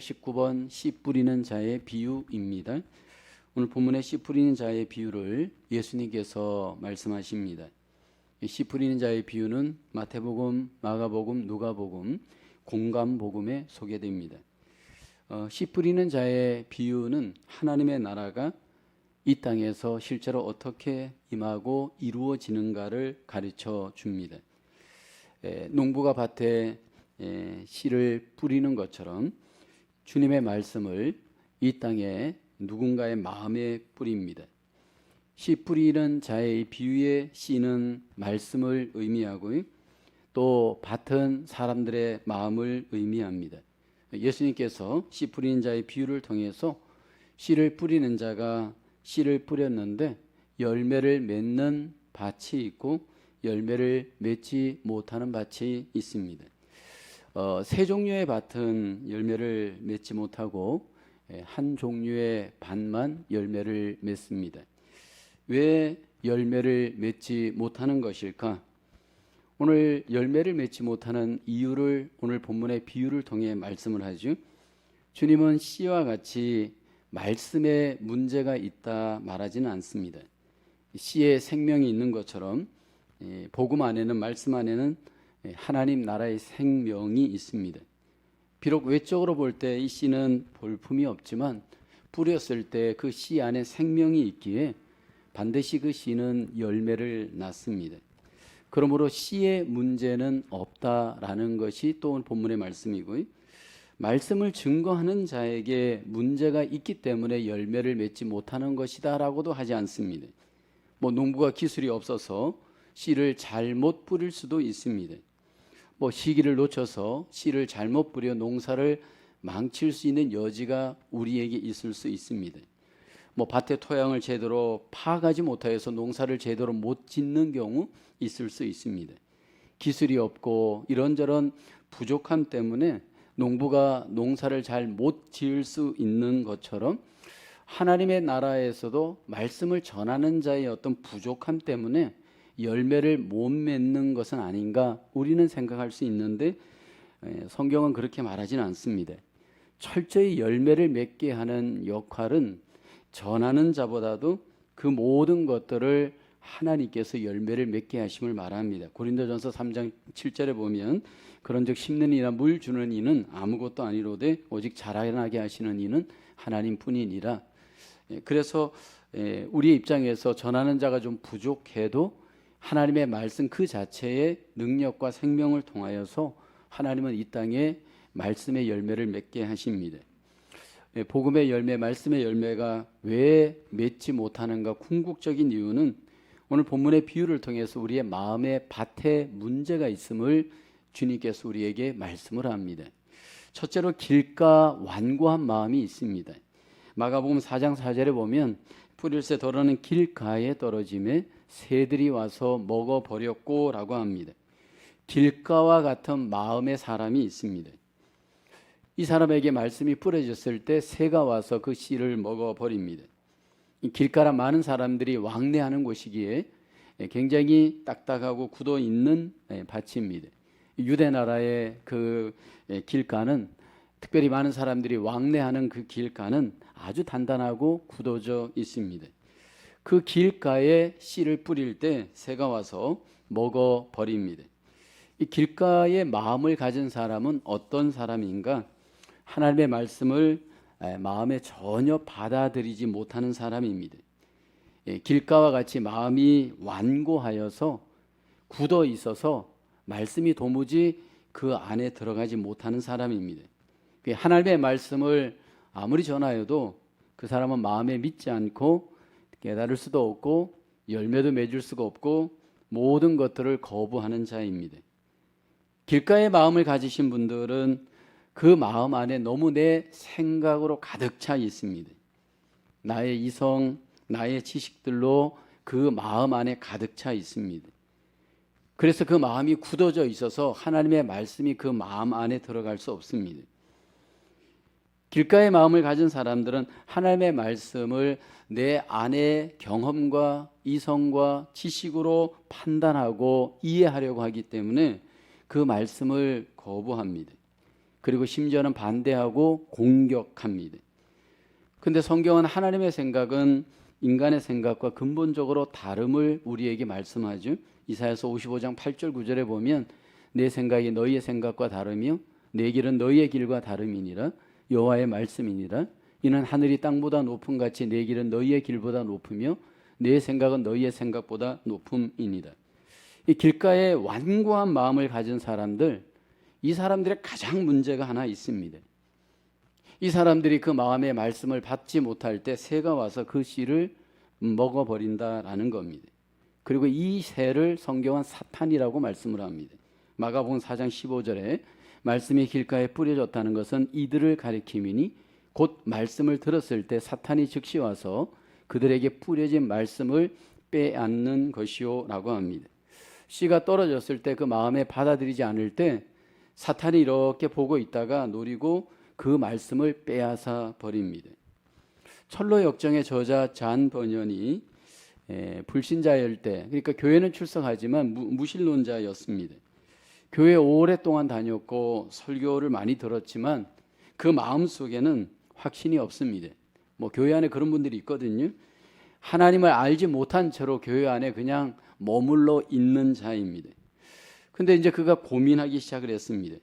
19번 씨 뿌리는 자의 비유입니다. 오늘 본문의 씨 뿌리는 자의 비유를 예수님께서 말씀하십니다. 씨 뿌리는 자의 비유는 마태복음, 마가복음, 누가복음, 공감복음에 소개됩니다. 씨 뿌리는 자의 비유는 하나님의 나라가 이 땅에서 실제로 어떻게 임하고 이루어지는가를 가르쳐 줍니다. 농부가 밭에 씨를 뿌리는 것처럼 주님의 말씀을 이 땅에 누군가의 마음에 뿌립니다. 씨 뿌리는 자의 비유의 씨는 말씀을 의미하고 또 밭은 사람들의 마음을 의미합니다. 예수님께서 씨 뿌리는 자의 비유를 통해서 씨를 뿌리는 자가 씨를 뿌렸는데 열매를 맺는 밭이 있고 열매를 맺지 못하는 밭이 있습니다. 세 종류의 밭은 열매를 맺지 못하고 한 종류의 밭만 열매를 맺습니다. 왜 열매를 맺지 못하는 것일까? 오늘 열매를 맺지 못하는 이유를 오늘 본문의 비유를 통해 말씀을 하죠. 주님은 씨와 같이 말씀에 문제가 있다 말하지는 않습니다. 씨에 생명이 있는 것처럼 복음 안에는, 말씀 안에는 하나님 나라의 생명이 있습니다. 비록 외적으로 볼 때 이 씨는 볼품이 없지만 뿌렸을 때 그 씨 안에 생명이 있기에 반드시 그 씨는 열매를 낳습니다. 그러므로 씨의 문제는 없다라는 것이 또 오늘 본문의 말씀이고요. 말씀을 증거하는 자에게 문제가 있기 때문에 열매를 맺지 못하는 것이다라고도 하지 않습니다. 농부가 기술이 없어서 씨를 잘못 뿌릴 수도 있습니다. 시기를 놓쳐서 씨를 잘못 뿌려 농사를 망칠 수 있는 여지가 우리에게 있을 수 있습니다. 밭의 토양을 제대로 파가지 못하여서 농사를 제대로 못 짓는 경우 있을 수 있습니다. 기술이 없고 이런저런 부족함 때문에 농부가 농사를 잘 못 지을 수 있는 것처럼 하나님의 나라에서도 말씀을 전하는 자의 어떤 부족함 때문에 열매를 못 맺는 것은 아닌가 우리는 생각할 수 있는데 성경은 그렇게 말하지는 않습니다. 철저히 열매를 맺게 하는 역할은 전하는 자보다도 그 모든 것들을 하나님께서 열매를 맺게 하심을 말합니다. 고린도전서 3장 7절에 보면 그런즉 심는 이나 물 주는 이는 아무것도 아니로되 오직 자라나게 하시는 이는 하나님뿐이니라. 그래서 우리의 입장에서 전하는 자가 좀 부족해도 하나님의 말씀 그 자체의 능력과 생명을 통하여서 하나님은 이 땅에 말씀의 열매를 맺게 하십니다. 복음의 열매, 말씀의 열매가 왜 맺지 못하는가 궁극적인 이유는 오늘 본문의 비유를 통해서 우리의 마음의 밭에 문제가 있음을 주님께서 우리에게 말씀을 합니다. 첫째로 길가 완고한 마음이 있습니다. 마가복음 4장 4절에 보면 뿌릴새 덜어는 길가에 떨어짐에 새들이 와서 먹어버렸고 라고 합니다. 길가와 같은 마음의 사람이 있습니다. 이 사람에게 말씀이 뿌려졌을 때 새가 와서 그 씨를 먹어버립니다. 길가라 많은 사람들이 왕래하는 곳이기에 굉장히 딱딱하고 굳어 있는 밭입니다. 유대 나라의 그 길가는 특별히 많은 사람들이 왕래하는 그 길가는 아주 단단하고 굳어져 있습니다. 그 길가에 씨를 뿌릴 때 새가 와서 먹어버립니다. 이 길가의 마음을 가진 사람은 어떤 사람인가? 하나님의 말씀을 마음에 전혀 받아들이지 못하는 사람입니다. 길가와 같이 마음이 완고하여서 굳어 있어서 말씀이 도무지 그 안에 들어가지 못하는 사람입니다. 하나님의 말씀을 아무리 전하여도 그 사람은 마음에 믿지 않고 깨달을 수도 없고 열매도 맺을 수가 없고 모든 것들을 거부하는 자입니다. 길가의 마음을 가지신 분들은 그 마음 안에 너무 내 생각으로 가득 차 있습니다. 나의 이성, 나의 지식들로 그 마음 안에 가득 차 있습니다. 그래서 그 마음이 굳어져 있어서 하나님의 말씀이 그 마음 안에 들어갈 수 없습니다. 길가의 마음을 가진 사람들은 하나님의 말씀을 내 안의 경험과 이성과 지식으로 판단하고 이해하려고 하기 때문에 그 말씀을 거부합니다. 그리고 심지어는 반대하고 공격합니다. 근데 성경은 하나님의 생각은 인간의 생각과 근본적으로 다름을 우리에게 말씀하죠. 이사야서 55장 8절 9절에 보면 내 생각이 너희의 생각과 다르며 내 길은 너희의 길과 다름이니라. 여호와의 말씀이니라. 이는 하늘이 땅보다 높음 같이 내 길은 너희의 길보다 높으며 내 생각은 너희의 생각보다 높음이니라. 이 길가에 완고한 마음을 가진 사람들, 이 사람들의 가장 문제가 하나 있습니다. 이 사람들이 그 마음의 말씀을 받지 못할 때 새가 와서 그 씨를 먹어버린다라는 겁니다. 그리고 이 새를 성경은 사탄이라고 말씀을 합니다. 마가복음 4장 15절에 말씀이 길가에 뿌려졌다는 것은 이들을 가리킴이니 곧 말씀을 들었을 때 사탄이 즉시 와서 그들에게 뿌려진 말씀을 빼앗는 것이요 라고 합니다. 씨가 떨어졌을 때 그 마음에 받아들이지 않을 때 사탄이 이렇게 보고 있다가 노리고 그 말씀을 빼앗아 버립니다. 철로 역정의 저자 잔 버년이 불신자일 때, 그러니까 교회는 출석하지만 무신론자였습니다. 교회 오랫동안 다녔고 설교를 많이 들었지만 그 마음 속에는 확신이 없습니다. 교회 안에 그런 분들이 있거든요. 하나님을 알지 못한 채로 교회 안에 그냥 머물러 있는 자입니다. 근데 이제 그가 고민하기 시작을 했습니다.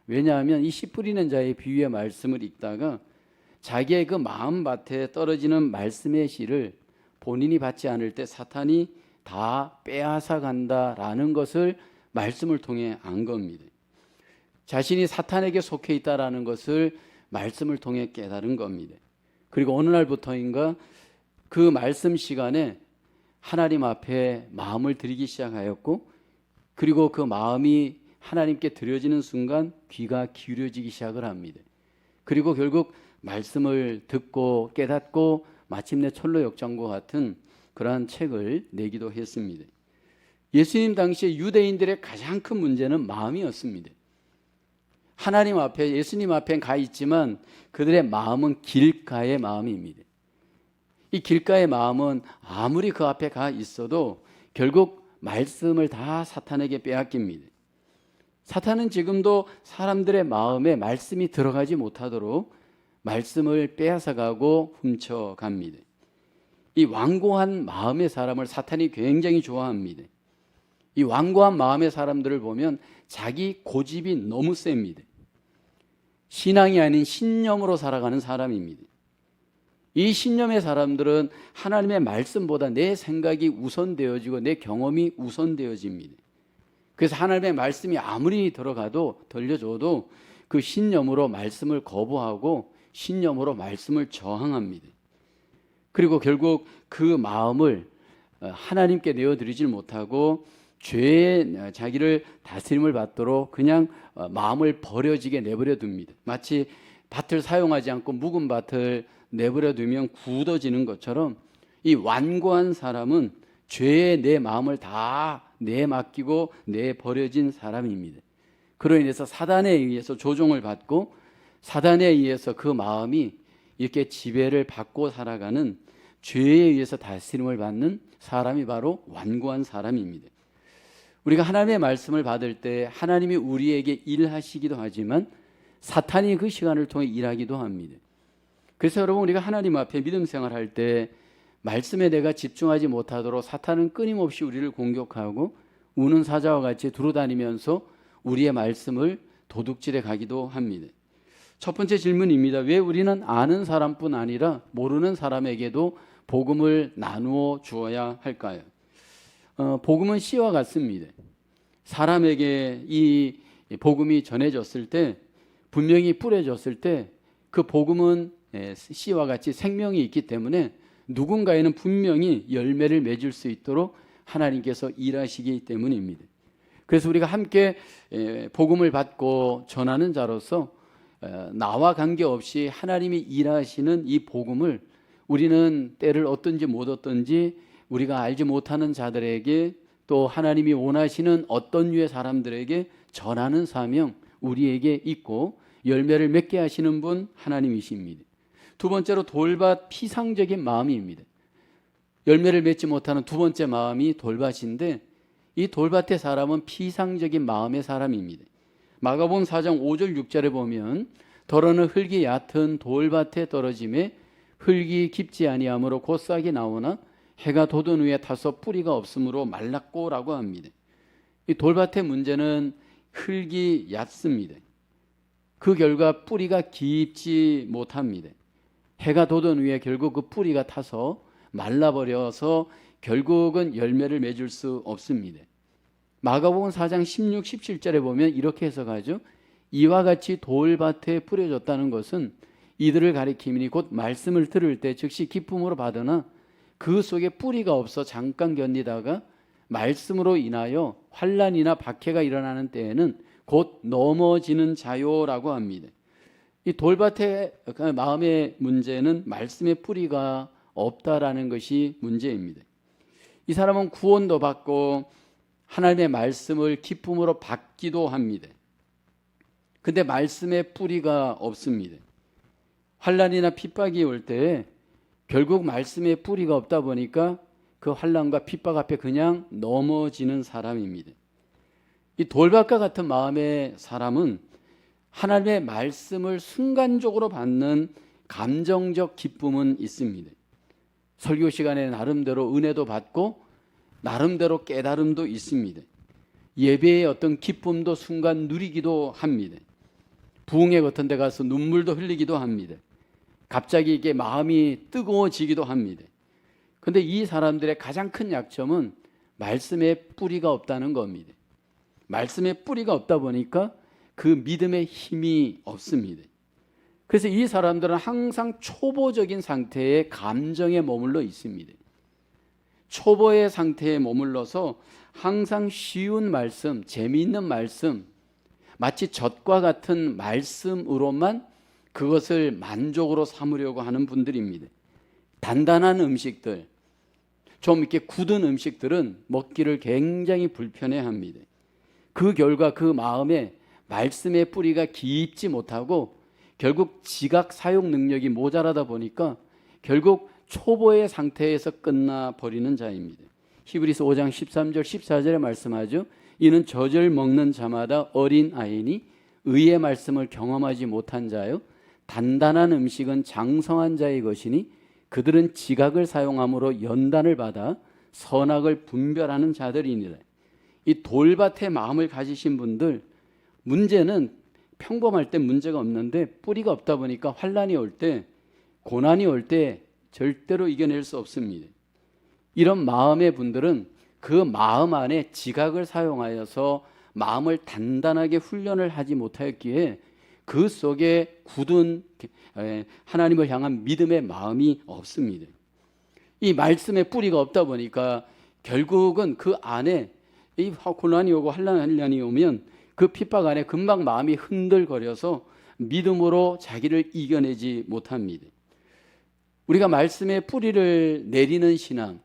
왜냐하면 이 씨 뿌리는 자의 비유의 말씀을 읽다가 자기의 그 마음밭에 떨어지는 말씀의 씨를 본인이 받지 않을 때 사탄이 다 빼앗아 간다라는 것을 말씀을 통해 안 겁니다. 자신이 사탄에게 속해 있다라는 것을 말씀을 통해 깨달은 겁니다. 그리고 어느 날부터인가 그 말씀 시간에 하나님 앞에 마음을 드리기 시작하였고, 그리고 그 마음이 하나님께 드려지는 순간 귀가 기울여지기 시작을 합니다. 그리고 결국 말씀을 듣고 깨닫고 마침내 철로 역정과 같은 그러한 책을 내기도 했습니다. 예수님 당시에 유대인들의 가장 큰 문제는 마음이었습니다. 하나님 앞에, 예수님 앞에 가 있지만 그들의 마음은 길가의 마음입니다. 이 길가의 마음은 아무리 그 앞에 가 있어도 결국 말씀을 다 사탄에게 빼앗깁니다. 사탄은 지금도 사람들의 마음에 말씀이 들어가지 못하도록 말씀을 빼앗아가고 훔쳐갑니다. 이 완고한 마음의 사람을 사탄이 굉장히 좋아합니다. 이 완고한 마음의 사람들을 보면 자기 고집이 너무 셉니다. 신앙이 아닌 신념으로 살아가는 사람입니다. 이 신념의 사람들은 하나님의 말씀보다 내 생각이 우선되어지고 내 경험이 우선되어집니다. 그래서 하나님의 말씀이 아무리 들려줘도 그 신념으로 말씀을 거부하고 신념으로 말씀을 저항합니다. 그리고 결국 그 마음을 하나님께 내어드리질 못하고 죄에 자기를 다스림을 받도록 그냥 마음을 버려지게 내버려 둡니다. 마치 밭을 사용하지 않고 묵은 밭을 내버려 두면 굳어지는 것처럼 이 완고한 사람은 죄에 내 마음을 다 내맡기고 내버려진 사람입니다. 그로 인해서 사단에 의해서 조종을 받고 사단에 의해서 그 마음이 이렇게 지배를 받고 살아가는, 죄에 의해서 다스림을 받는 사람이 바로 완고한 사람입니다. 우리가 하나님의 말씀을 받을 때 하나님이 우리에게 일하시기도 하지만 사탄이 그 시간을 통해 일하기도 합니다. 그래서 여러분, 우리가 하나님 앞에 믿음 생활할 때 말씀에 내가 집중하지 못하도록 사탄은 끊임없이 우리를 공격하고 우는 사자와 같이 두루다니면서 우리의 말씀을 도둑질해 가기도 합니다. 첫 번째 질문입니다. 왜 우리는 아는 사람뿐 아니라 모르는 사람에게도 복음을 나누어 주어야 할까요? 복음은 씨와 같습니다. 사람에게 이 복음이 전해졌을 때, 분명히 뿌려졌을 때 그 복음은 씨와 같이 생명이 있기 때문에 누군가에는 분명히 열매를 맺을 수 있도록 하나님께서 일하시기 때문입니다. 그래서 우리가 함께 복음을 받고 전하는 자로서 나와 관계없이 하나님이 일하시는 이 복음을 우리는 때를 얻든지 못 얻든지 우리가 알지 못하는 자들에게, 또 하나님이 원하시는 어떤 류의 사람들에게 전하는 사명 우리에게 있고, 열매를 맺게 하시는 분 하나님이십니다. 두 번째로 돌밭 피상적인 마음입니다. 열매를 맺지 못하는 두 번째 마음이 돌밭인데, 이 돌밭의 사람은 피상적인 마음의 사람입니다. 마가복음 4장 5절 6절에 보면 더러는 흙이 얕은 돌밭에 떨어짐에 흙이 깊지 아니하므로 곧 싹이 나오나 해가 돋은 후에 타서 뿌리가 없으므로 말랐고라고 합니다. 이 돌밭의 문제는 흙이 얕습니다. 그 결과 뿌리가 깊지 못합니다. 해가 돋은 후에 결국 그 뿌리가 타서 말라버려서 결국은 열매를 맺을 수 없습니다. 마가복음 4장 16, 17절에 보면 이렇게 해석하죠. 이와 같이 돌밭에 뿌려졌다는 것은 이들을 가리킴이니 곧 말씀을 들을 때 즉시 기쁨으로 받으나 그 속에 뿌리가 없어 잠깐 견디다가 말씀으로 인하여 환난이나 박해가 일어나는 때에는 곧 넘어지는 자요라고 합니다. 이 돌밭의 마음의 문제는 말씀의 뿌리가 없다라는 것이 문제입니다. 이 사람은 구원도 받고 하나님의 말씀을 기쁨으로 받기도 합니다. 근데 말씀의 뿌리가 없습니다. 환난이나 핍박이 올 때 결국 말씀의 뿌리가 없다 보니까 그 환난과 핍박 앞에 그냥 넘어지는 사람입니다. 이 돌밭과 같은 마음의 사람은 하나님의 말씀을 순간적으로 받는 감정적 기쁨은 있습니다. 설교 시간에 나름대로 은혜도 받고 나름대로 깨달음도 있습니다. 예배의 어떤 기쁨도 순간 누리기도 합니다. 부흥회 같은 데 가서 눈물도 흘리기도 합니다. 갑자기 이게 마음이 뜨거워지기도 합니다. 그런데 이 사람들의 가장 큰 약점은 말씀의 뿌리가 없다는 겁니다. 말씀의 뿌리가 없다 보니까 그 믿음의 힘이 없습니다. 그래서 이 사람들은 항상 초보적인 상태의 감정에 머물러 있습니다. 초보의 상태에 머물러서 항상 쉬운 말씀, 재미있는 말씀, 마치 젖과 같은 말씀으로만 그것을 만족으로 삼으려고 하는 분들입니다. 단단한 음식들, 좀 이렇게 굳은 음식들은 먹기를 굉장히 불편해합니다. 그 결과 그 마음에 말씀의 뿌리가 깊지 못하고 결국 지각 사용 능력이 모자라다 보니까 결국 초보의 상태에서 끝나버리는 자입니다. 히브리서 5장 13절 14절에 말씀하죠. 이는 저절 먹는 자마다 어린 아이니 의의 말씀을 경험하지 못한 자요 단단한 음식은 장성한 자의 것이니 그들은 지각을 사용함으로 연단을 받아 선악을 분별하는 자들이니라. 이 돌밭의 마음을 가지신 분들 문제는 평범할 때 문제가 없는데 뿌리가 없다 보니까 환난이 올 때 고난이 올 때 절대로 이겨낼 수 없습니다. 이런 마음의 분들은 그 마음 안에 지각을 사용하여서 마음을 단단하게 훈련을 하지 못하였기에 그 속에 굳은 하나님을 향한 믿음의 마음이 없습니다. 이 말씀의 뿌리가 없다 보니까 결국은 그 안에 이 고난이 오고 환난이 오면 그 핍박 안에 금방 마음이 흔들거려서 믿음으로 자기를 이겨내지 못합니다. 우리가 말씀의 뿌리를 내리는 신앙,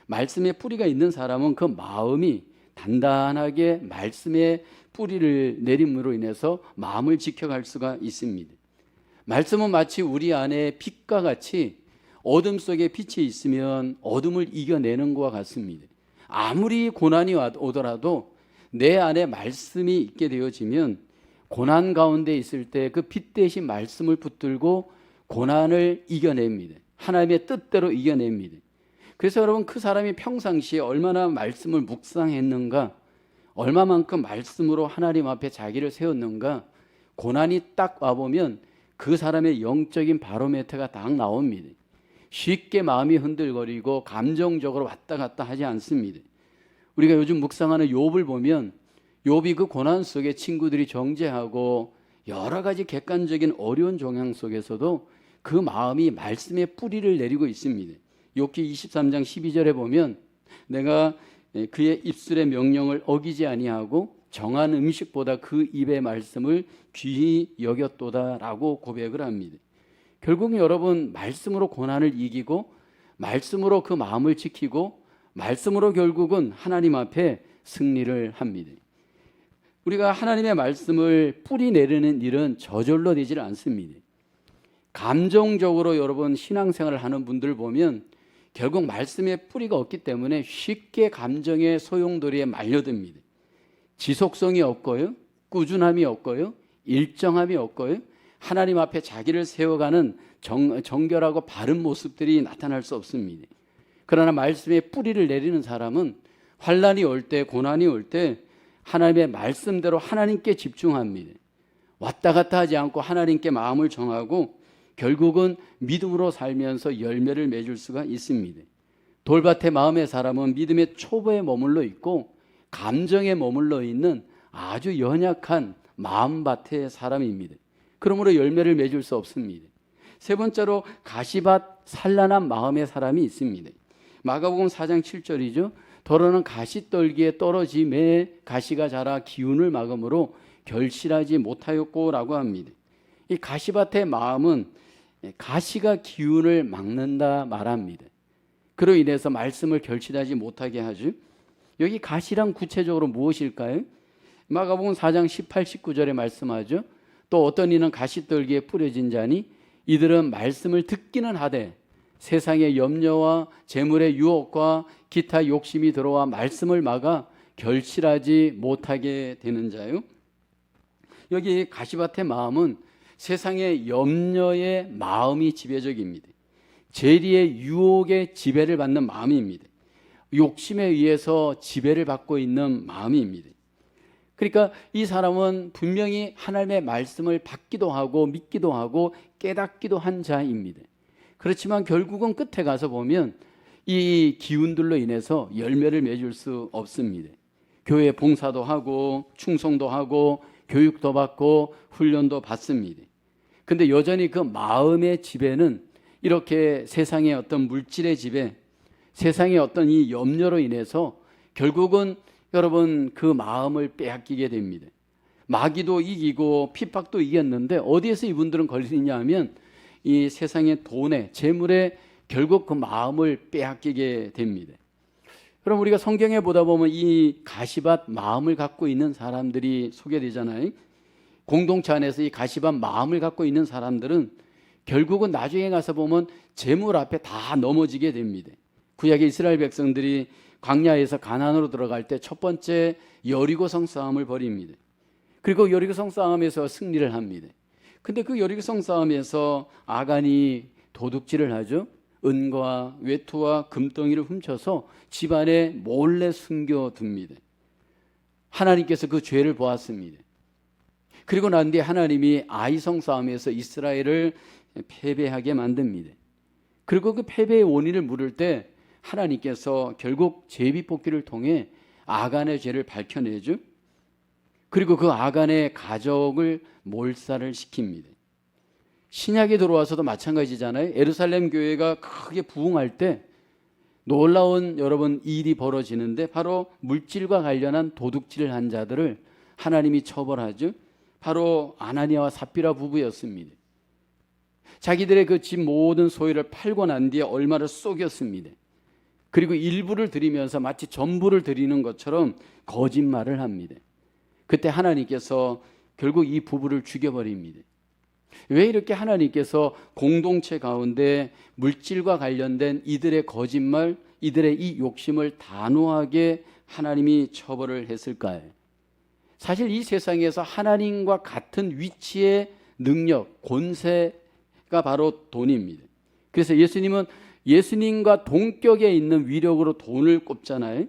말씀의 뿌리가 있는 사람은 그 마음이 단단하게 말씀의 뿌리를 내림으로 인해서 마음을 지켜갈 수가 있습니다. 말씀은 마치 우리 안에 빛과 같이 어둠 속에 빛이 있으면 어둠을 이겨내는 것과 같습니다. 아무리 고난이 오더라도 내 안에 말씀이 있게 되어지면 고난 가운데 있을 때 그 빛 대신 말씀을 붙들고 고난을 이겨냅니다. 하나님의 뜻대로 이겨냅니다. 그래서 여러분 그 사람이 평상시에 얼마나 말씀을 묵상했는가, 얼마만큼 말씀으로 하나님 앞에 자기를 세웠는가, 고난이 딱 와보면 그 사람의 영적인 바로메터가 딱 나옵니다. 쉽게 마음이 흔들거리고 감정적으로 왔다 갔다 하지 않습니다. 우리가 요즘 묵상하는 욥을 보면 욥이 그 고난 속에 친구들이 정죄하고 여러 가지 객관적인 어려운 종양 속에서도 그 마음이 말씀의 뿌리를 내리고 있습니다. 욥기 23장 12절에 보면 내가 그의 입술의 명령을 어기지 아니하고 정한 음식보다 그 입의 말씀을 귀히 여겼도다라고 고백을 합니다. 결국 여러분 말씀으로 고난을 이기고 말씀으로 그 마음을 지키고 말씀으로 결국은 하나님 앞에 승리를 합니다. 우리가 하나님의 말씀을 뿌리 내리는 일은 저절로 되질 않습니다. 감정적으로 여러분 신앙생활을 하는 분들 보면 결국 말씀의 뿌리가 없기 때문에 쉽게 감정의 소용돌이에 말려듭니다. 지속성이 없고요. 꾸준함이 없고요, 일정함이 없고요, 하나님 앞에 자기를 세워가는 정결하고 바른 모습들이 나타날 수 없습니다. 그러나 말씀에 뿌리를 내리는 사람은 환난이 올 때, 고난이 올 때 하나님의 말씀대로 하나님께 집중합니다. 왔다 갔다 하지 않고 하나님께 마음을 정하고 결국은 믿음으로 살면서 열매를 맺을 수가 있습니다. 돌밭의 마음의 사람은 믿음의 초보에 머물러 있고 감정에 머물러 있는 아주 연약한 마음밭의 사람입니다. 그러므로 열매를 맺을 수 없습니다. 세 번째로 가시밭 산란한 마음의 사람이 있습니다. 마가복음 4장 7절이죠. 더러는 가시떨기에 떨어짐에 가시가 자라 기운을 막음으로 결실하지 못하였고라고 합니다. 이 가시밭의 마음은 가시가 기운을 막는다 말합니다. 그로 인해서 말씀을 결실하지 못하게 하죠. 여기 가시란 구체적으로 무엇일까요? 마가복음 4장 18, 19절에 말씀하죠. 또 어떤 이는 가시떨기에 뿌려진 자니 이들은 말씀을 듣기는 하되 세상의 염려와 재물의 유혹과 기타 욕심이 들어와 말씀을 막아 결실하지 못하게 되는 자요. 여기 가시밭의 마음은 세상의 염려의 마음이 지배적입니다. 재리의 유혹의 지배를 받는 마음입니다. 욕심에 의해서 지배를 받고 있는 마음입니다. 그러니까 이 사람은 분명히 하나님의 말씀을 받기도 하고 믿기도 하고 깨닫기도 한 자입니다. 그렇지만 결국은 끝에 가서 보면 이 기운들로 인해서 열매를 맺을 수 없습니다. 교회 봉사도 하고 충성도 하고 교육도 받고 훈련도 받습니다. 근데 여전히 그 마음의 지배는 이렇게 세상의 어떤 물질의 지배, 세상의 어떤 이 염려로 인해서 결국은 여러분 그 마음을 빼앗기게 됩니다. 마귀도 이기고 핍박도 이겼는데 어디에서 이분들은 걸리냐 하면 이 세상의 돈에 재물에 결국 그 마음을 빼앗기게 됩니다. 그럼 우리가 성경에 보다 보면 이 가시밭 마음을 갖고 있는 사람들이 소개되잖아요. 공동체 안에서 이 가시밭 마음을 갖고 있는 사람들은 결국은 나중에 가서 보면 재물 앞에 다 넘어지게 됩니다. 구약의 이스라엘 백성들이 광야에서 가나안으로 들어갈 때 첫 번째 여리고성 싸움을 벌입니다. 그리고 여리고성 싸움에서 승리를 합니다. 근데 그 여리고성 싸움에서 아간이 도둑질을 하죠. 은과 외투와 금덩이를 훔쳐서 집안에 몰래 숨겨둡니다. 하나님께서 그 죄를 보았습니다. 그리고 난 뒤에 하나님이 아이성 싸움에서 이스라엘을 패배하게 만듭니다. 그리고 그 패배의 원인을 물을 때 하나님께서 결국 제비뽑기를 통해 아간의 죄를 밝혀내죠. 그리고 그 아간의 가족을 몰살을 시킵니다. 신약에 들어와서도 마찬가지잖아요. 예루살렘 교회가 크게 부흥할 때 놀라운 여러분 일이 벌어지는데 바로 물질과 관련한 도둑질을 한 자들을 하나님이 처벌하죠. 바로 아나니아와 삽비라 부부였습니다. 자기들의 그 집 모든 소유를 팔고 난 뒤에 얼마를 쏘겼습니다. 그리고 일부를 드리면서 마치 전부를 드리는 것처럼 거짓말을 합니다. 그때 하나님께서 결국 이 부부를 죽여버립니다. 왜 이렇게 하나님께서 공동체 가운데 물질과 관련된 이들의 거짓말, 이들의 이 욕심을 단호하게 하나님이 처벌을 했을까요? 사실 이 세상에서 하나님과 같은 위치의 능력, 권세가 바로 돈입니다. 그래서 예수님은 예수님과 동격에 있는 위력으로 돈을 꼽잖아요.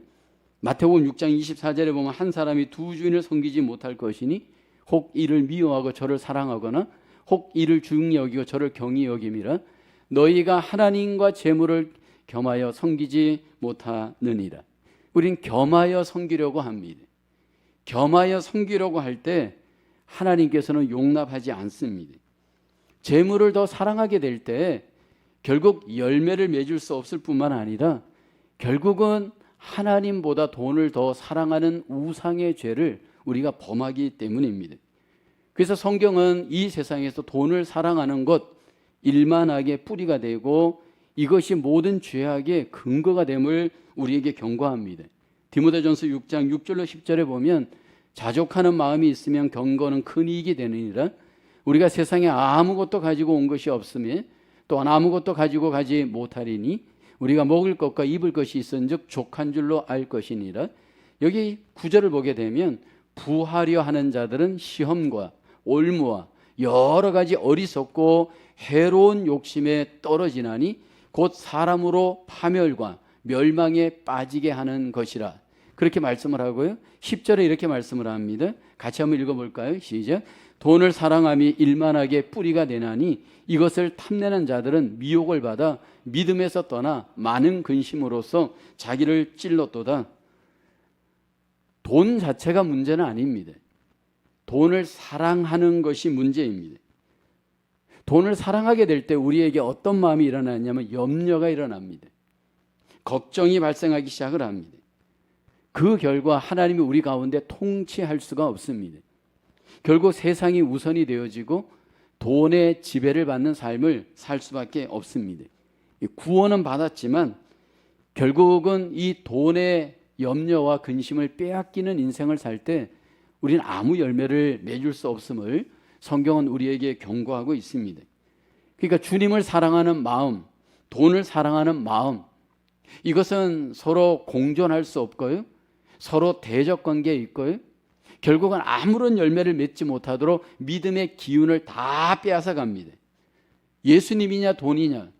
마태복음 6장 24절에 보면 한 사람이 두 주인을 섬기지 못할 것이니 혹 이를 미워하고 저를 사랑하거나 혹 이를 중히 여기고 저를 경히 여김이라 너희가 하나님과 재물을 겸하여 섬기지 못하느니라. 우린 겸하여 섬기려고 합니다. 겸하여 섬기려고 할 때 하나님께서는 용납하지 않습니다. 재물을 더 사랑하게 될 때 결국 열매를 맺을 수 없을 뿐만 아니라 결국은 하나님보다 돈을 더 사랑하는 우상의 죄를 우리가 범하기 때문입니다. 그래서 성경은 이 세상에서 돈을 사랑하는 것 일만하게 뿌리가 되고 이것이 모든 죄악의 근거가 됨을 우리에게 경고합니다. 디모데전서 6장 6절로 10절에 보면 자족하는 마음이 있으면 경건은 큰 이익이 되느니라. 우리가 세상에 아무것도 가지고 온 것이 없으며 또한 아무것도 가지고 가지 못하리니 우리가 먹을 것과 입을 것이 있은즉 족한 줄로 알 것이니라. 여기 9절을 보게 되면 부하려 하는 자들은 시험과 올무와 여러 가지 어리석고 해로운 욕심에 떨어지나니 곧 사람으로 파멸과 멸망에 빠지게 하는 것이라. 그렇게 말씀을 하고요. 10절에 이렇게 말씀을 합니다. 같이 한번 읽어볼까요? 시작. 돈을 사랑함이 일만하게 뿌리가 되나니 이것을 탐내는 자들은 미혹을 받아 믿음에서 떠나 많은 근심으로써 자기를 찔렀도다. 돈 자체가 문제는 아닙니다. 돈을 사랑하는 것이 문제입니다. 돈을 사랑하게 될 때 우리에게 어떤 마음이 일어나냐면 염려가 일어납니다. 걱정이 발생하기 시작을 합니다. 그 결과 하나님이 우리 가운데 통치할 수가 없습니다. 결국 세상이 우선이 되어지고 돈의 지배를 받는 삶을 살 수밖에 없습니다. 구원은 받았지만 결국은 이 돈의 염려와 근심을 빼앗기는 인생을 살 때 우리는 아무 열매를 맺을 수 없음을 성경은 우리에게 경고하고 있습니다. 그러니까 주님을 사랑하는 마음, 돈을 사랑하는 마음, 이것은 서로 공존할 수 없고요. 서로 대적 관계에 있고요. 결국은 아무런 열매를 맺지 못하도록 믿음의 기운을 다 빼앗아 갑니다. 예수님이냐 돈이냐,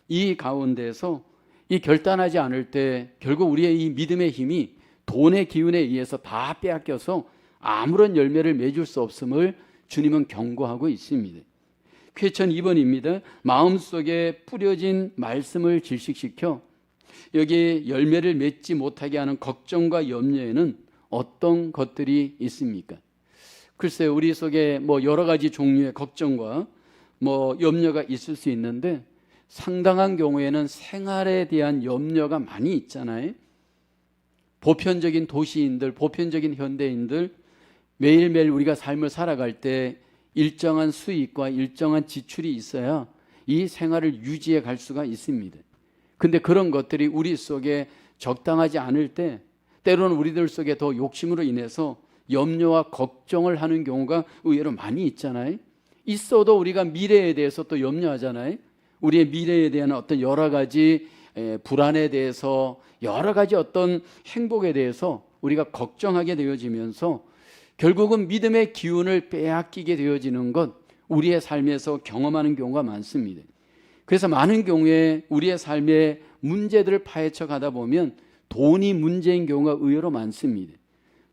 이 가운데서 이 결단하지 않을 때 결국 우리의 이 믿음의 힘이 돈의 기운에 의해서 다 빼앗겨서 아무런 열매를 맺을 수 없음을 주님은 경고하고 있습니다. 쾌천 2번입니다. 마음속에 뿌려진 말씀을 질식시켜 여기 열매를 맺지 못하게 하는 걱정과 염려에는 어떤 것들이 있습니까? 글쎄요, 우리 속에 여러 가지 종류의 걱정과 염려가 있을 수 있는데 상당한 경우에는 생활에 대한 염려가 많이 있잖아요. 보편적인 도시인들, 보편적인 현대인들, 매일매일 우리가 삶을 살아갈 때 일정한 수익과 일정한 지출이 있어야 이 생활을 유지해 갈 수가 있습니다. 근데 그런 것들이 우리 속에 적당하지 않을 때 때로는 우리들 속에 더 욕심으로 인해서 염려와 걱정을 하는 경우가 의외로 많이 있잖아요. 있어도 우리가 미래에 대해서 또 염려하잖아요. 우리의 미래에 대한 어떤 여러 가지 불안에 대해서 여러 가지 어떤 행복에 대해서 우리가 걱정하게 되어지면서 결국은 믿음의 기운을 빼앗기게 되어지는 것, 우리의 삶에서 경험하는 경우가 많습니다. 그래서 많은 경우에 우리의 삶의 문제들을 파헤쳐 가다 보면 돈이 문제인 경우가 의외로 많습니다.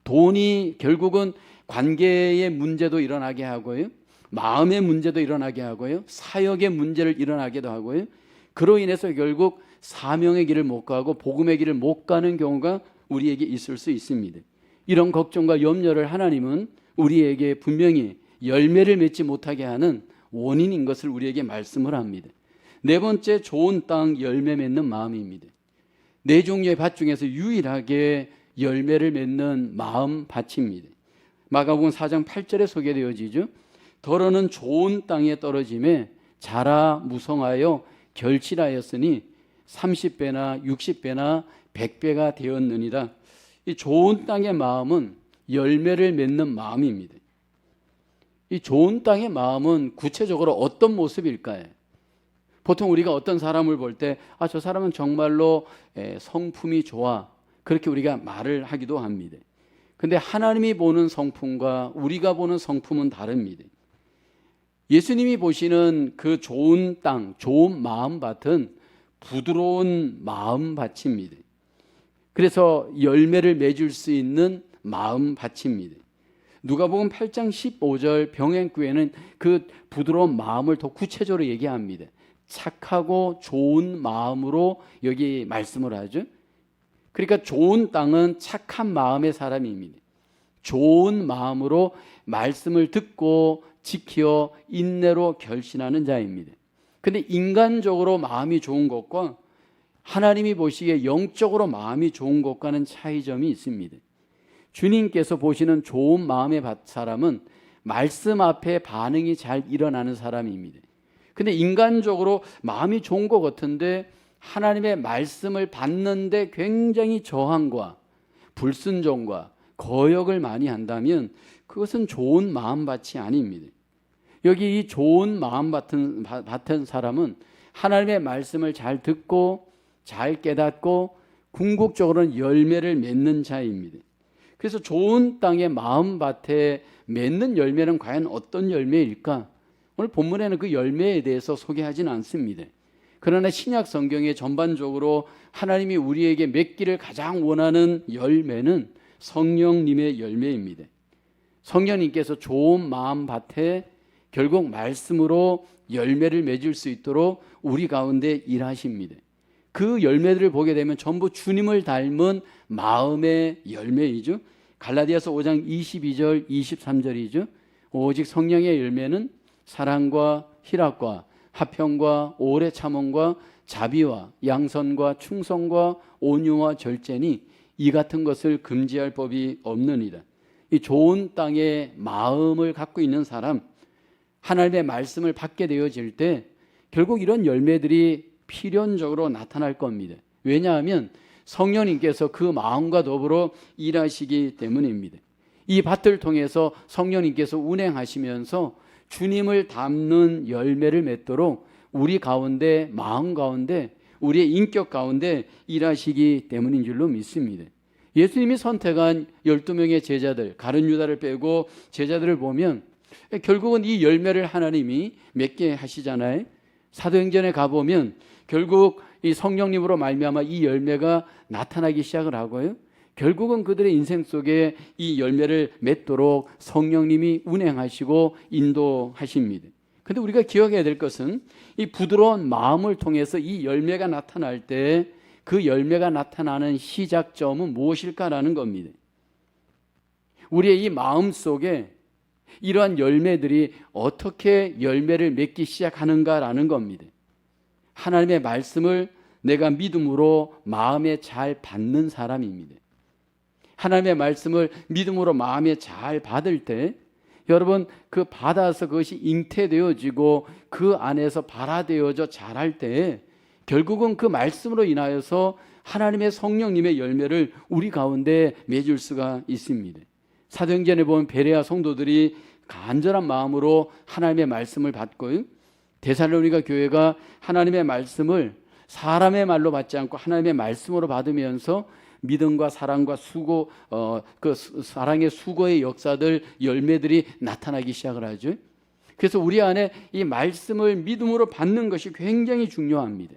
돈이 결국은 관계의 문제도 일어나게 하고요, 마음의 문제도 일어나게 하고요, 사역의 문제를 일어나기도 하고요, 그로 인해서 결국 사명의 길을 못 가고 복음의 길을 못 가는 경우가 우리에게 있을 수 있습니다. 이런 걱정과 염려를 하나님은 우리에게 분명히 열매를 맺지 못하게 하는 원인인 것을 우리에게 말씀을 합니다. 네 번째, 좋은 땅 열매 맺는 마음입니다. 네 종류의 밭 중에서 유일하게 열매를 맺는 마음 밭입니다. 마가복음 4장 8절에 소개되어지죠. 더러는 좋은 땅에 떨어짐에 자라 무성하여 결실하였으니 30배나 60배나 100배가 되었느니라. 이 좋은 땅의 마음은 열매를 맺는 마음입니다. 이 좋은 땅의 마음은 구체적으로 어떤 모습일까요? 보통 우리가 어떤 사람을 볼 때 저 사람은 정말로 성품이 좋아, 그렇게 우리가 말을 하기도 합니다. 근데 하나님이 보는 성품과 우리가 보는 성품은 다릅니다. 예수님이 보시는 그 좋은 땅, 좋은 마음밭은 부드러운 마음밭입니다. 그래서 열매를 맺을 수 있는 마음밭입니다. 누가복음 8장 15절 병행구에는 그 부드러운 마음을 더 구체적으로 얘기합니다. 착하고 좋은 마음으로 여기 말씀을 하죠. 그러니까 좋은 땅은 착한 마음의 사람입니다. 좋은 마음으로 말씀을 듣고 지켜 인내로 결신하는 자입니다. 근데 인간적으로 마음이 좋은 것과 하나님이 보시기에 영적으로 마음이 좋은 것과는 차이점이 있습니다. 주님께서 보시는 좋은 마음의 사람은 말씀 앞에 반응이 잘 일어나는 사람입니다. 근데 인간적으로 마음이 좋은 것 같은데 하나님의 말씀을 받는데 굉장히 저항과 불순종과 거역을 많이 한다면 그것은 좋은 마음밭이 아닙니다. 여기 이 좋은 마음 같은 사람은 하나님의 말씀을 잘 듣고 잘 깨닫고 궁극적으로는 열매를 맺는 자입니다. 그래서 좋은 땅의 마음밭에 맺는 열매는 과연 어떤 열매일까? 오늘 본문에는 그 열매에 대해서 소개하지는 않습니다. 그러나 신약 성경에 전반적으로 하나님이 우리에게 맺기를 가장 원하는 열매는 성령님의 열매입니다. 성령님께서 좋은 마음밭에 결국 말씀으로 열매를 맺을 수 있도록 우리 가운데 일하십니다. 그 열매들을 보게 되면 전부 주님을 닮은 마음의 열매이죠. 갈라디아서 5장 22절 23절이죠. 오직 성령의 열매는 사랑과 희락과 화평과 오래 참음과 자비와 양선과 충성과 온유와 절제니 이 같은 것을 금지할 법이 없느니라. 이 좋은 땅의 마음을 갖고 있는 사람, 하나님의 말씀을 받게 되어질 때 결국 이런 열매들이 필연적으로 나타날 겁니다. 왜냐하면 성령님께서 그 마음과 더불어 일하시기 때문입니다. 이 밭을 통해서 성령님께서 운행하시면서 주님을 닮는 열매를 맺도록 우리 가운데, 마음 가운데, 우리의 인격 가운데 일하시기 때문인 줄로 믿습니다. 예수님이 선택한 12명의 제자들, 가룟 유다를 빼고 제자들을 보면 결국은 이 열매를 하나님이 맺게 하시잖아요. 사도행전에 가보면 결국 이 성령님으로 말미암아 이 열매가 나타나기 시작을 하고요. 결국은 그들의 인생 속에 이 열매를 맺도록 성령님이 운행하시고 인도하십니다. 그런데 우리가 기억해야 될 것은 이 부드러운 마음을 통해서 이 열매가 나타날 때 그 열매가 나타나는 시작점은 무엇일까라는 겁니다. 우리의 이 마음 속에 이러한 열매들이 어떻게 열매를 맺기 시작하는가라는 겁니다. 하나님의 말씀을 내가 믿음으로 마음에 잘 받는 사람입니다. 하나님의 말씀을 믿음으로 마음에 잘 받을 때 여러분 그 받아서 그것이 잉태되어지고 그 안에서 발화되어져 자랄 때 결국은 그 말씀으로 인하여서 하나님의 성령님의 열매를 우리 가운데 맺을 수가 있습니다. 사도행전에 보면 베레아 성도들이 간절한 마음으로 하나님의 말씀을 받고요. 데살로니가 교회가 하나님의 말씀을 사람의 말로 받지 않고 하나님의 말씀으로 받으면서 믿음과 사랑과 수고, 그 사랑의 수고의 역사들, 열매들이 나타나기 시작을 하죠. 그래서 우리 안에 이 말씀을 믿음으로 받는 것이 굉장히 중요합니다.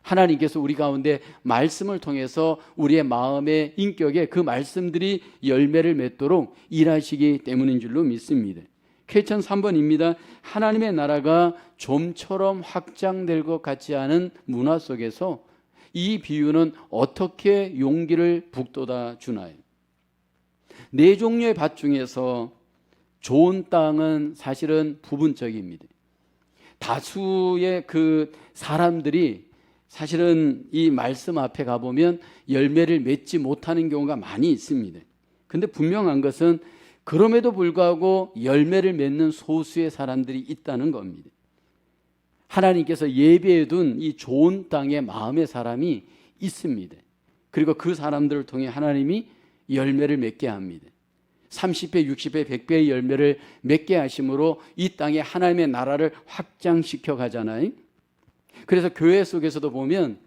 하나님께서 우리 가운데 말씀을 통해서 우리의 마음의 인격에 그 말씀들이 열매를 맺도록 일하시기 때문인 줄로 믿습니다. K천 3번입니다. 하나님의 나라가 좀처럼 확장될 것 같지 않은 문화 속에서 이 비유는 어떻게 용기를 북돋아 주나요? 네 종류의 밭 중에서 좋은 땅은 사실은 부분적입니다. 다수의 그 사람들이 사실은 이 말씀 앞에 가보면 열매를 맺지 못하는 경우가 많이 있습니다. 그런데 분명한 것은 그럼에도 불구하고 열매를 맺는 소수의 사람들이 있다는 겁니다. 하나님께서 예비해 둔 이 좋은 땅의 마음의 사람이 있습니다. 그리고 그 사람들을 통해 하나님이 열매를 맺게 합니다. 30배, 60배, 100배의 열매를 맺게 하심으로 이 땅에 하나님의 나라를 확장시켜 가잖아요. 그래서 교회 속에서도 보면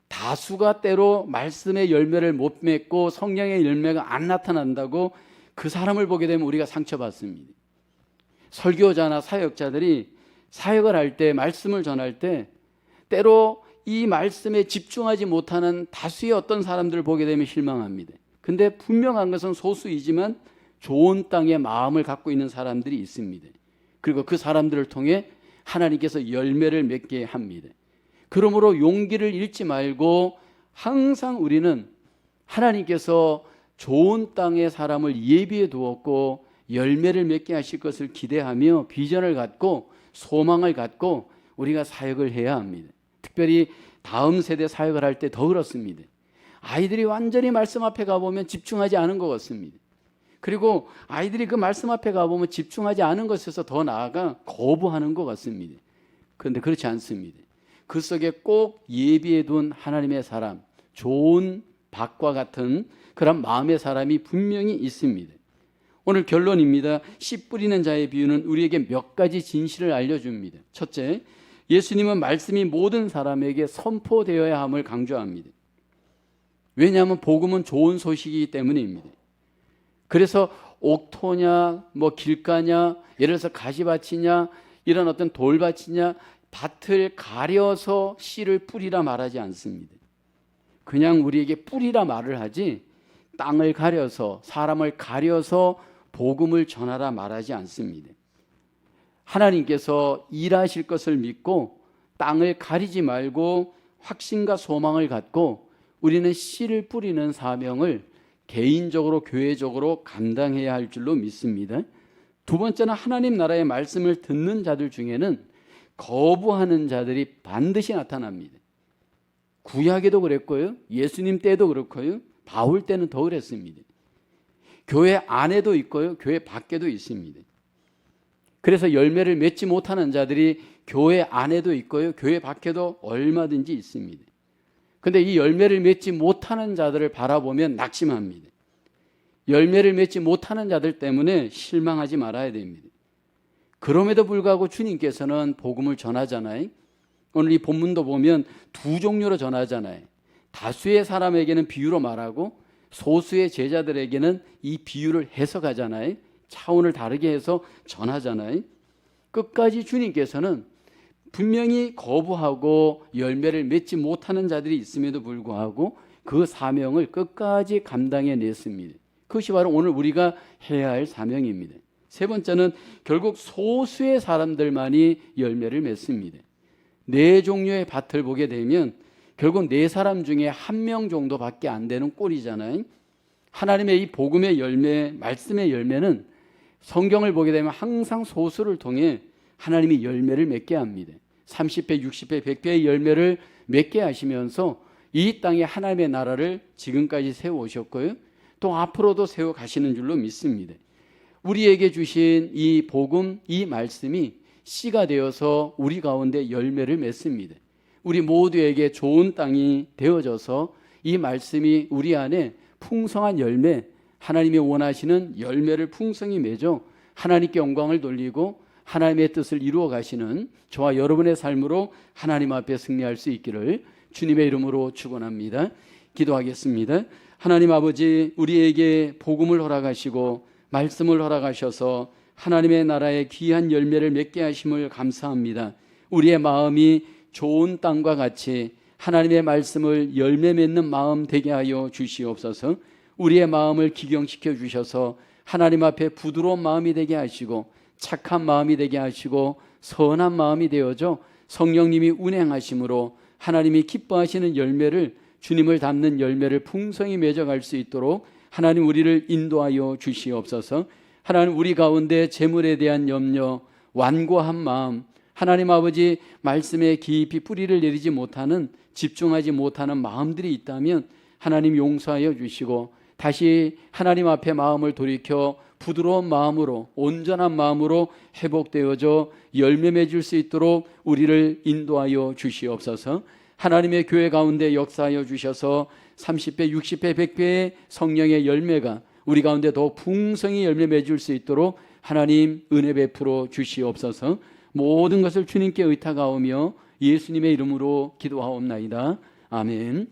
다수가 때로 말씀의 열매를 못 맺고 성령의 열매가 안 나타난다고 그 사람을 보게 되면 우리가 상처받습니다. 설교자나 사역자들이 사역을 할 때, 말씀을 전할 때 때로 이 말씀에 집중하지 못하는 다수의 어떤 사람들을 보게 되면 실망합니다. 근데 분명한 것은 소수이지만 좋은 땅의 마음을 갖고 있는 사람들이 있습니다. 그리고 그 사람들을 통해 하나님께서 열매를 맺게 합니다. 그러므로 용기를 잃지 말고 항상 우리는 하나님께서 좋은 땅의 사람을 예비해 두었고 열매를 맺게 하실 것을 기대하며 비전을 갖고 소망을 갖고 우리가 사역을 해야 합니다. 특별히 다음 세대 사역을 할 때 더 그렇습니다. 아이들이 완전히 말씀 앞에 가보면 집중하지 않은 것 같습니다. 그리고 아이들이 그 말씀 앞에 가보면 집중하지 않은 것에서 더 나아가 거부하는 것 같습니다. 그런데 그렇지 않습니다. 그 속에 꼭 예비해 둔 하나님의 사람, 좋은 밭과 같은 그런 마음의 사람이 분명히 있습니다. 오늘 결론입니다. 씨 뿌리는 자의 비유는 우리에게 몇 가지 진실을 알려줍니다. 첫째, 예수님은 말씀이 모든 사람에게 선포되어야 함을 강조합니다. 왜냐하면 복음은 좋은 소식이기 때문입니다. 그래서 옥토냐, 뭐 길가냐, 예를 들어서 가시밭이냐, 이런 어떤 돌밭이냐, 밭을 가려서 씨를 뿌리라 말하지 않습니다. 그냥 우리에게 뿌리라 말을 하지 땅을 가려서, 사람을 가려서 복음을 전하라 말하지 않습니다. 하나님께서 일하실 것을 믿고 땅을 가리지 말고 확신과 소망을 갖고 우리는 씨를 뿌리는 사명을 개인적으로, 교회적으로 감당해야 할 줄로 믿습니다. 두 번째는 하나님 나라의 말씀을 듣는 자들 중에는 거부하는 자들이 반드시 나타납니다. 구약에도 그랬고요, 예수님 때도 그렇고요, 바울 때는 더 그랬습니다. 교회 안에도 있고요, 교회 밖에도 있습니다. 그래서 열매를 맺지 못하는 자들이 교회 안에도 있고요, 교회 밖에도 얼마든지 있습니다. 그런데 이 열매를 맺지 못하는 자들을 바라보면 낙심합니다. 열매를 맺지 못하는 자들 때문에 실망하지 말아야 됩니다. 그럼에도 불구하고 주님께서는 복음을 전하잖아요. 오늘 이 본문도 보면 두 종류로 전하잖아요. 다수의 사람에게는 비유로 말하고 소수의 제자들에게는 이 비유를 해석하잖아요. 차원을 다르게 해서 전하잖아요. 끝까지 주님께서는 분명히 거부하고 열매를 맺지 못하는 자들이 있음에도 불구하고 그 사명을 끝까지 감당해냈습니다. 그것이 바로 오늘 우리가 해야 할 사명입니다. 세 번째는 결국 소수의 사람들만이 열매를 맺습니다. 네 종류의 밭을 보게 되면 결국 네 사람 중에 한 명 정도밖에 안 되는 꼴이잖아요. 하나님의 이 복음의 열매, 말씀의 열매는 성경을 보게 되면 항상 소수를 통해 하나님이 열매를 맺게 합니다. 30배, 60배, 100배의 열매를 맺게 하시면서 이 땅에 하나님의 나라를 지금까지 세워오셨고요, 또 앞으로도 세워가시는 줄로 믿습니다. 우리에게 주신 이 복음, 이 말씀이 씨가 되어서 우리 가운데 열매를 맺습니다. 우리 모두에게 좋은 땅이 되어져서 이 말씀이 우리 안에 풍성한 열매, 하나님이 원하시는 열매를 풍성히 맺어 하나님께 영광을 돌리고 하나님의 뜻을 이루어 가시는 저와 여러분의 삶으로 하나님 앞에 승리할 수 있기를 주님의 이름으로 축원합니다. 기도하겠습니다. 하나님 아버지, 우리에게 복음을 허락하시고 말씀을 허락하셔서 하나님의 나라의 귀한 열매를 맺게 하심을 감사합니다. 우리의 마음이 좋은 땅과 같이 하나님의 말씀을 열매 맺는 마음 되게 하여 주시옵소서. 우리의 마음을 기경시켜 주셔서 하나님 앞에 부드러운 마음이 되게 하시고 착한 마음이 되게 하시고 선한 마음이 되어져 성령님이 운행하심으로 하나님이 기뻐하시는 열매를, 주님을 닮는 열매를 풍성히 맺어갈 수 있도록 하나님 우리를 인도하여 주시옵소서. 하나님 우리 가운데 재물에 대한 염려, 완고한 마음, 하나님 아버지 말씀에 깊이 뿌리를 내리지 못하는, 집중하지 못하는 마음들이 있다면 하나님 용서하여 주시고 다시 하나님 앞에 마음을 돌이켜 부드러운 마음으로, 온전한 마음으로 회복되어져 열매 맺을 수 있도록 우리를 인도하여 주시옵소서. 하나님의 교회 가운데 역사하여 주셔서 30배, 60배, 100배의 성령의 열매가 우리 가운데 더욱 풍성히 열매 맺을 수 있도록 하나님 은혜 베풀어 주시옵소서. 모든 것을 주님께 의탁하오며 예수님의 이름으로 기도하옵나이다. 아멘.